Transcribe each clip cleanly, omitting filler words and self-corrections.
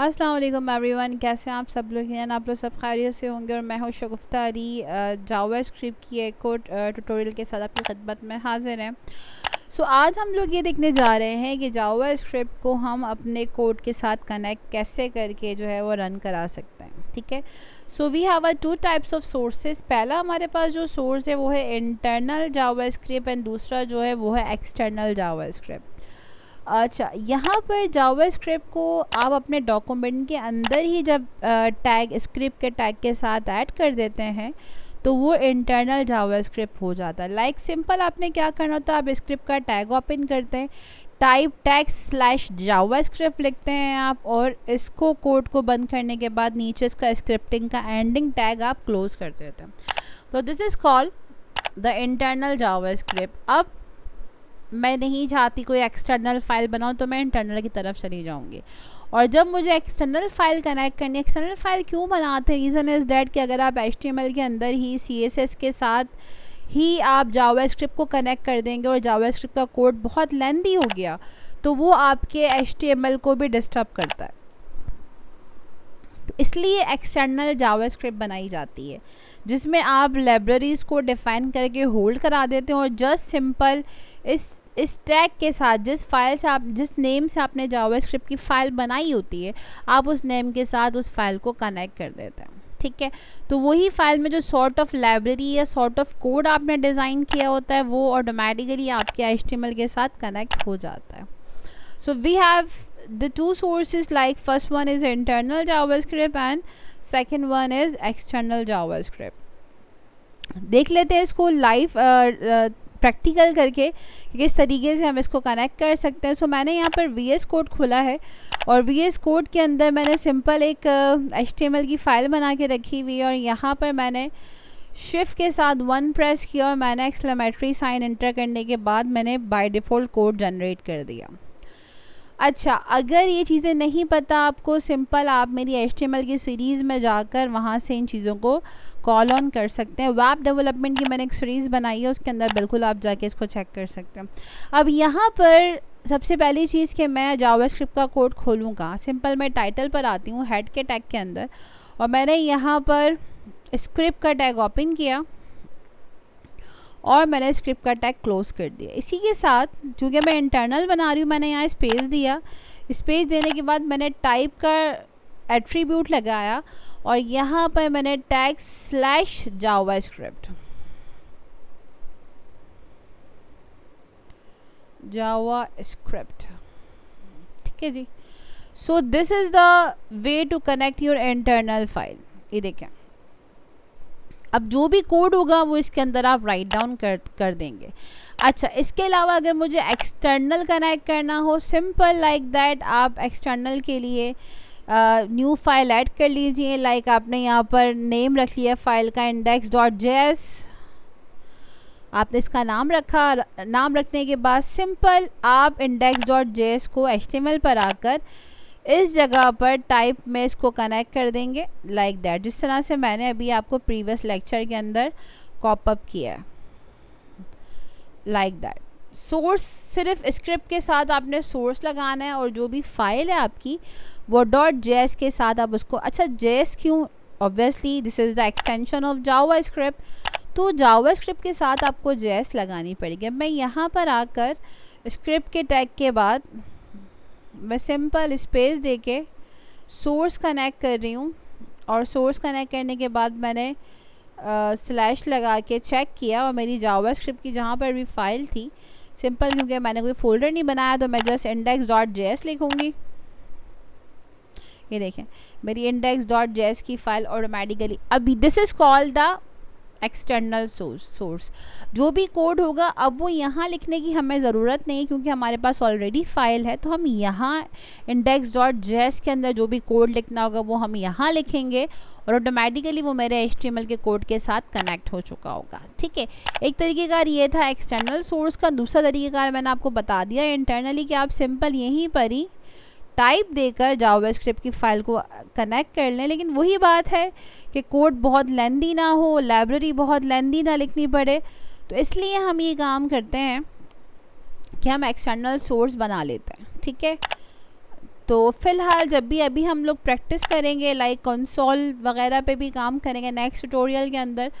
अस्सलाम वालेकुम एवरीवन, कैसे हैं आप सब लोग हैं? आप लोग सब खैरियत से होंगे और मैं हूँ शगुफ्ता अली जावास्क्रिप्ट की एक और ट्यूटोरियल के साथ आपकी खिदमत में हाजिर हैं। सो आज हम लोग ये देखने जा रहे हैं कि जावास्क्रिप्ट को हम अपने कोड के साथ कनेक्ट कैसे करके जो है वो रन करा सकते हैं। ठीक है, so we have two types of sources. पहला हमारे पास जो सोर्स है वो है इंटरनल जावास्क्रिप्ट एंड दूसरा जो है वो है एक्सटर्नल जावास्क्रिप्ट। अच्छा, यहाँ पर जावास्क्रिप्ट को आप अपने डॉक्यूमेंट के अंदर ही जब टैग स्क्रिप्ट के टैग के साथ ऐड कर देते हैं तो वो इंटरनल जावास्क्रिप्ट हो जाता है। लाइक सिंपल आपने क्या करना होता है, आप स्क्रिप्ट का टैग ओपन करते हैं, टाइप टैग स्लैश जावास्क्रिप्ट लिखते हैं आप, और इसको कोड को बंद करने के बाद नीचे इसका स्क्रिप्टिंग का एंडिंग टैग आप क्लोज कर देते हैं। तो this is called the internal JavaScript. अब मैं नहीं चाहती कोई एक्सटर्नल फाइल बनाऊँ तो मैं इंटरनल की तरफ चली जाऊँगी, और जब मुझे एक्सटर्नल फाइल कनेक्ट करनी है, एक्सटर्नल फाइल क्यों बनाते हैं, रीज़न इज़ दैट कि अगर आप HTML के अंदर ही CSS के साथ ही आप जावास्क्रिप्ट को कनेक्ट कर देंगे और जावास्क्रिप्ट का कोड बहुत लेंथी हो गया तो वो आपके HTML को भी डिस्टर्ब करता है। तो इसलिए एक्सटर्नल जावास्क्रिप्ट बनाई जाती है जिसमें आप लाइब्रेरीज़ को डिफ़ाइन करके होल्ड करा देते हैं और जस्ट सिंपल इस टैग के साथ जिस नेम से आपने जावास्क्रिप्ट की फ़ाइल बनाई होती है आप उस नेम के साथ उस फाइल को कनेक्ट कर देते हैं। ठीक है, तो वही फाइल में जो सॉर्ट ऑफ लाइब्रेरी या सॉर्ट ऑफ कोड आपने डिज़ाइन किया होता है वो ऑटोमेटिकली आपके HTML के साथ कनेक्ट हो जाता है। So we have the two sources, like first one is internal JavaScript and second one is external JavaScript. देख लेते हैं इसको लाइव प्रैक्टिकल करके किस तरीके से हम इसको कनेक्ट कर सकते हैं। सो मैंने यहाँ पर VS कोड खोला है और VS कोड के अंदर मैंने सिंपल एक HTML की फ़ाइल बना के रखी हुई है और यहाँ पर मैंने शिफ्ट के साथ 1 प्रेस किया और मैंने एक्सक्लेमेटरी साइन एंटर करने के बाद मैंने बाय डिफ़ॉल्ट कोड जनरेट कर दिया। अच्छा, अगर ये चीज़ें नहीं पता आपको, सिंपल आप मेरी HTML की सीरीज़ में जाकर वहाँ से इन चीज़ों को कॉल ऑन कर सकते हैं। वेब डेवलपमेंट की मैंने एक सीरीज़ बनाई है, उसके अंदर बिल्कुल आप जाके इसको चेक कर सकते हैं। अब यहाँ पर सबसे पहली चीज़ कि मैं जावास्क्रिप्ट का कोड खोलूँगा, सिंपल मैं टाइटल पर आती हूँ हेड के टैग के अंदर और मैंने यहाँ पर स्क्रिप्ट का टैग ओपन किया और मैंने स्क्रिप्ट का टैग क्लोज कर दिया। इसी के साथ क्योंकि मैं इंटरनल बना रही हूँ मैंने यहाँ स्पेस दिया, स्पेस देने के बाद मैंने टाइप का एट्रीब्यूट लगाया और यहाँ पर मैंने टैग स्लैश जावास्क्रिप्ट ठीक है जी। So this is the way to connect your internal file. ये देखें, अब जो भी कोड होगा वो इसके अंदर आप राइट डाउन कर देंगे। अच्छा, इसके अलावा अगर मुझे एक्सटर्नल कनेक्ट करना हो, सिंपल लाइक दैट आप एक्सटर्नल के लिए न्यू फाइल ऐड कर लीजिए। लाइक आपने यहाँ पर नेम रख लिया फाइल का index.js, आपने इसका नाम रखा, नाम रखने के बाद सिंपल आप index.js को HTML पर आकर इस जगह पर टाइप में इसको कनेक्ट कर देंगे लाइक दैट, जिस तरह से मैंने अभी आपको प्रीवियस लेक्चर के अंदर कॉप अप किया है लाइक दैट। सोर्स सिर्फ स्क्रिप्ट के साथ आपने सोर्स लगाना है और जो भी फाइल है आपकी वो .js के साथ आप उसको, अच्छा JS क्यों, obviously this is the extension of JavaScript, तो जावास्क्रिप्ट के साथ आपको JS लगानी पड़ेगी। मैं यहाँ पर आकर स्क्रिप्ट के टैग के बाद मैं सिंपल स्पेस देके सोर्स कनेक्ट कर रही हूँ और सोर्स कनेक्ट करने के बाद मैंने स्लैश लगा के चेक किया और मेरी जावास्क्रिप्ट की जहाँ पर भी फाइल थी, सिंपल क्योंकि मैंने कोई फोल्डर नहीं बनाया तो मैं जस्ट index.js लिखूँगी। ये देखें मेरी index.js की फ़ाइल ऑटोमेटिकली, अभी this is called the external source. जो भी कोड होगा अब वो यहाँ लिखने की हमें ज़रूरत नहीं क्योंकि हमारे पास ऑलरेडी फाइल है, तो हम यहाँ index.js के अंदर जो भी कोड लिखना होगा वो हम यहाँ लिखेंगे और ऑटोमेटिकली वो मेरे HTML के कोड के साथ कनेक्ट हो चुका होगा। ठीक है, एक तरीक़ेकार ये था एक्सटर्नल सोर्स का। दूसरा तरीक़ेकार मैंने आपको बता दिया इंटरनली कि आप सिंपल यहीं पर ही टाइप देकर जावास्क्रिप्ट की फ़ाइल को कनेक्ट कर लें, लेकिन वही बात है कि कोड बहुत लेंथी ना हो, लाइब्रेरी बहुत लेंथी ना लिखनी पड़े, तो इसलिए हम ये काम करते हैं कि हम एक्सटर्नल सोर्स बना लेते हैं। ठीक है, तो फ़िलहाल जब भी अभी हम लोग प्रैक्टिस करेंगे लाइक कंसोल वगैरह पे भी काम करेंगे नेक्स्ट ट्यूटोरियल के अंदर,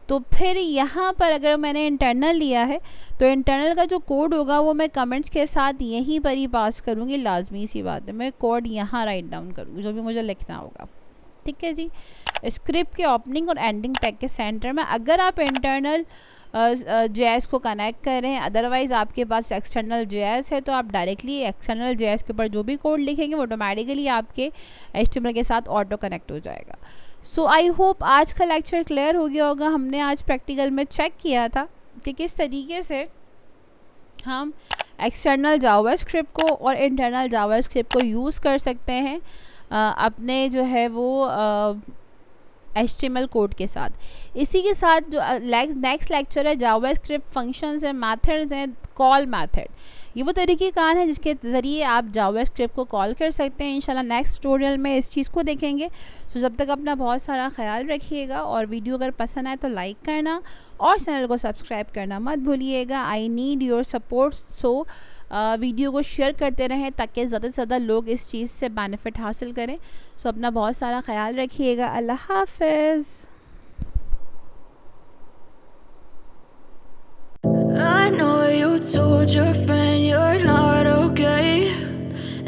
तो फिर यहाँ पर अगर मैंने इंटरनल लिया है तो इंटरनल का जो कोड होगा वो मैं कमेंट्स के साथ यहीं पर ही पास करूँगी, लाजमी सी बात है, मैं कोड यहाँ राइट डाउन करूँगी जो भी मुझे लिखना होगा। ठीक है जी। स्क्रिप्ट के ओपनिंग और एंडिंग टैग के सेंटर में अगर आप इंटरनल जेएस को कनेक्ट कर रहे हैं, अदरवाइज़ आपके पास एक्सटर्नल जेएस है तो आप डायरेक्टली एक्सटर्नल जेएस के ऊपर जो भी कोड लिखेंगे वो ऑटोमेटिकली आपके एचटीएमएल के साथ ऑटो कनेक्ट हो जाएगा। सो आई होप आज का लेक्चर क्लियर हो गया होगा। हमने आज प्रैक्टिकल में चेक किया था कि किस तरीके से हम एक्सटर्नल जावास्क्रिप्ट को और इंटरनल जावास्क्रिप्ट को यूज़ कर सकते हैं अपने जो है वो HTML कोड के साथ। इसी के साथ जो नेक्स्ट लेक्चर है जावास्क्रिप्ट फंक्शंस हैं, मेथड्स हैं, कॉल मेथड, ये वो तरीक़ेकार है जिसके ज़रिए आप जावास्क्रिप्ट को कॉल कर सकते हैं। इंशाल्लाह नेक्स्ट ट्यूटोरियल में इस चीज़ को देखेंगे। तो जब तक अपना बहुत सारा ख्याल रखिएगा और वीडियो अगर पसंद आए तो लाइक करना और चैनल को सब्सक्राइब करना मत भूलिएगा। I need your support, so video को शेयर करते रहें ताकि ज़्यादा से ज़्यादा लोग इस चीज़ से बेनिफिट हासिल करें। सो अपना बहुत सारा ख्याल रखिएगा। अल्लाह हाफ़िज़। I know you told your friends